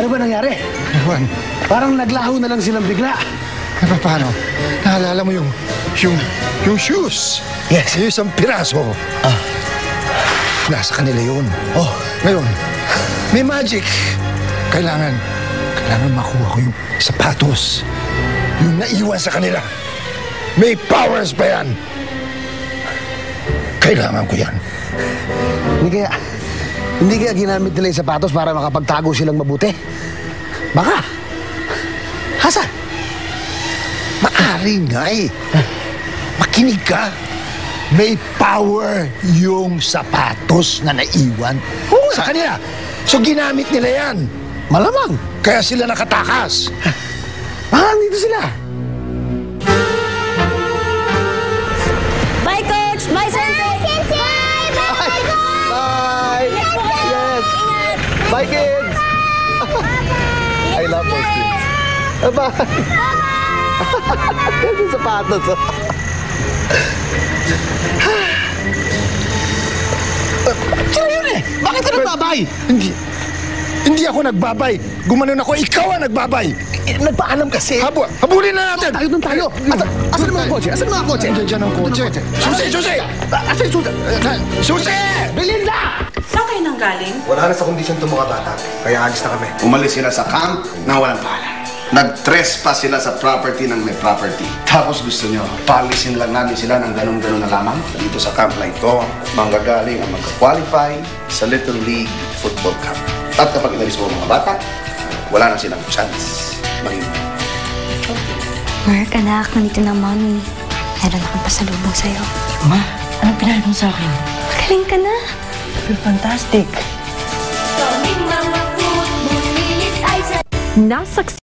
Ano ba nangyari? Ewan. Parang naglaho na lang silang bigla. Paano? Naalala mo yung shoes? Yes. Yung isang piraso. Nasa kanila yun. Oh, Ngayon, may magic. Kailangan makuha ko yung sapatos. Yung naiwan sa kanila. May powers pa yan. Kailangan ko yan. hindi kaya ginamit nila yung sapatos para makapagtago silang mabuti? Baka. Hasan? Maaari nga eh. Makinig ka. May power yung sapatos na naiwan sa kanila. So ginamit nila yan. Malamang. Kaya sila nakatakas. Baka dito sila. Bye, Coach! Bye, Sensei! Bye! Yes! Bye, kids! I love those kids. Bye! Yung sapatos. Sino yun eh? Bakit ka nagbabay? Hindi ako nagbabay. Gumanon ako, ikaw ang nagbabay. Nagpaalam kasi. Habulin na natin. Tayo doon tayo. Asan ang mga kotse? Asan ang mga kotse? Diyan ang kotse. Susi! Asan yung susi? Susi! Belinda! Saan kayo nang galing? Wala na sa kondisyon itong mga bata. Kaya alis na kami. Umalis sila sa camp na walang paalam. Nag-trespass sila sa property ng may property. Tapos gusto nyo, palisin lang namin sila ng ganun-ganun na lamang. Dito sa camp na ito, manggagaling ang magka-qualify sa Little League Football Camp. At kapag inalis mo ang mga bata, wala na silang chance maging. Mark, anak, nandito na ang mommy. Meron akong pasalubong sa'yo. Ma, anong pinalit mo sa akin? Magaling ka na. You're fantastic. Nasaks